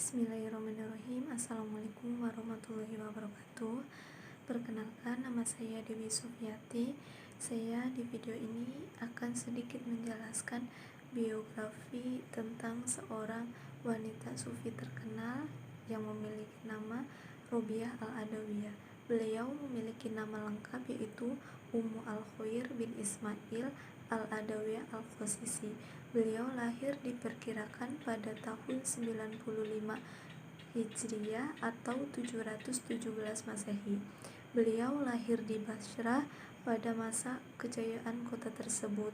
Bismillahirrahmanirrahim. Assalamualaikum warahmatullahi wabarakatuh. Perkenalkan, nama saya Dewi Sufiati. Saya di video ini akan sedikit menjelaskan biografi tentang seorang wanita sufi terkenal yang memiliki nama Robiah Al-Adawiyah. Beliau memiliki nama lengkap yaitu Ummu Al-Khair bin Ismail Al-Adawiyah Al-Qasisi. Beliau lahir diperkirakan pada tahun 95 Hijriah atau 717 Masehi. Beliau lahir di Bashrah pada masa kejayaan kota tersebut.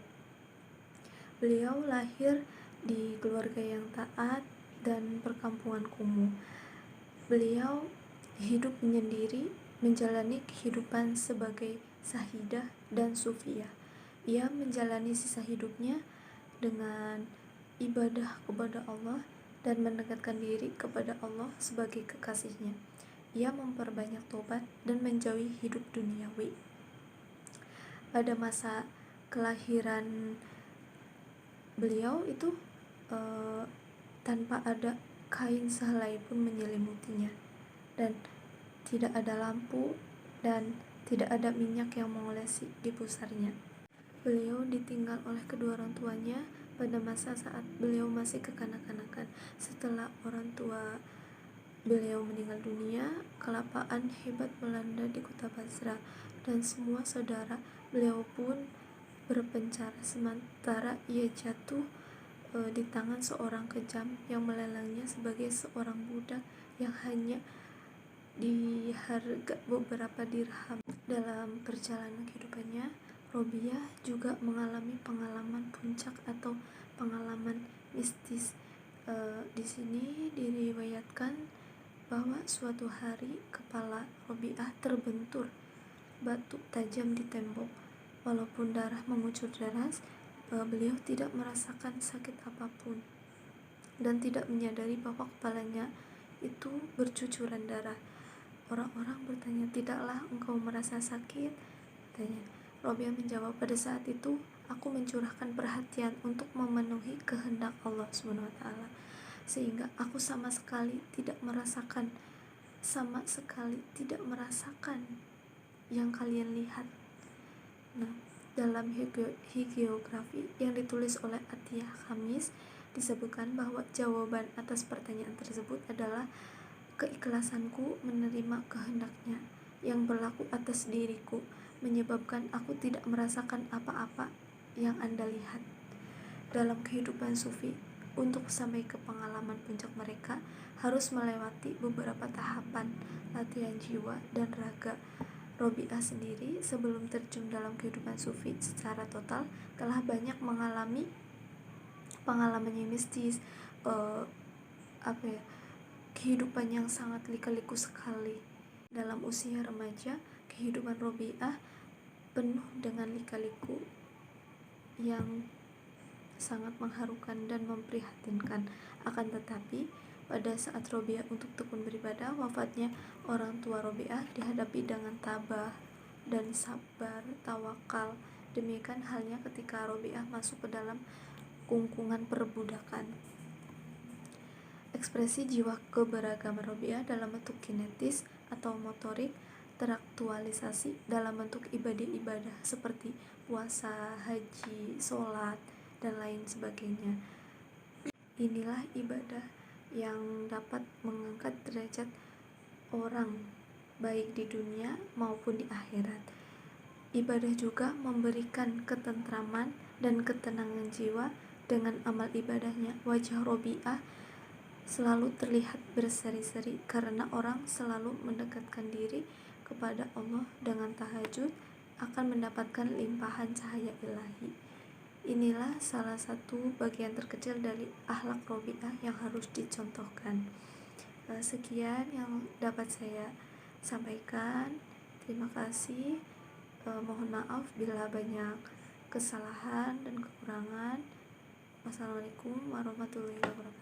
Beliau lahir di keluarga yang taat dan perkampungan kumuh. Beliau hidup menyendiri, menjalani kehidupan sebagai sahidah dan sufiyah. Ia menjalani sisa hidupnya dengan ibadah kepada Allah dan mendekatkan diri kepada Allah sebagai kekasihnya. Ia memperbanyak tobat dan menjauhi hidup duniawi. Pada masa kelahiran beliau itu tanpa ada kain sehelai pun menyelimutinya, dan tidak ada lampu dan tidak ada minyak yang mengolesi di pusarnya. Beliau ditinggal oleh kedua orang tuanya pada masa saat beliau masih kekanak-kanakan. Setelah orang tua beliau meninggal dunia, kelapaan hebat melanda di kota Basra dan semua saudara beliau pun berpencar, sementara ia jatuh di tangan seorang kejam yang melelangnya sebagai seorang budak yang hanya diharga beberapa dirham. Dalam perjalanan kehidupannya, Robiah juga mengalami pengalaman puncak atau pengalaman mistis. Di sini diriwayatkan bahwa suatu hari kepala Robiah terbentur batu tajam di tembok. Walaupun darah mengucur deras, beliau tidak merasakan sakit apapun dan tidak menyadari bahwa kepalanya itu bercucuran darah. Orang-orang bertanya, "Tidaklah engkau merasa sakit?" Tanya. Robiah menjawab, "Pada saat itu aku mencurahkan perhatian untuk memenuhi kehendak Allah SWT, sehingga aku sama sekali tidak merasakan yang kalian lihat." Nah, dalam hagiografi yang ditulis oleh Atiyah Khamis disebutkan bahwa jawaban atas pertanyaan tersebut adalah, "Keikhlasanku menerima kehendaknya yang berlaku atas diriku menyebabkan aku tidak merasakan apa-apa yang Anda lihat." Dalam kehidupan sufi, untuk sampai ke pengalaman puncak mereka harus melewati beberapa tahapan latihan jiwa dan raga. Robiah sendiri sebelum terjun dalam kehidupan sufi secara total telah banyak mengalami pengalaman yang mistis, kehidupan yang sangat lika-liku sekali. Dalam usia remaja, kehidupan Robiah penuh dengan lika-liku yang sangat mengharukan dan memprihatinkan. Akan tetapi, pada saat Robiah untuk tekun beribadah, wafatnya orang tua Robiah dihadapi dengan tabah dan sabar, tawakal. Demikian halnya ketika Robiah masuk ke dalam kungkungan perbudakan. Ekspresi jiwa keberagaman Robiah dalam bentuk kinetis atau motorik teraktualisasi dalam bentuk ibadah-ibadah seperti puasa, haji, sholat, dan lain sebagainya. Inilah ibadah yang dapat mengangkat derajat orang baik di dunia maupun di akhirat. Ibadah juga memberikan ketentraman dan ketenangan jiwa. Dengan amal ibadahnya, wajah Robiah selalu terlihat berseri-seri karena orang selalu mendekatkan diri kepada Allah dengan tahajud akan mendapatkan limpahan cahaya ilahi. Inilah salah satu bagian terkecil dari akhlak Robiah yang harus dicontohkan. Sekian yang dapat saya sampaikan. Terima kasih. Mohon maaf bila banyak kesalahan dan kekurangan. Wassalamualaikum warahmatullahi wabarakatuh.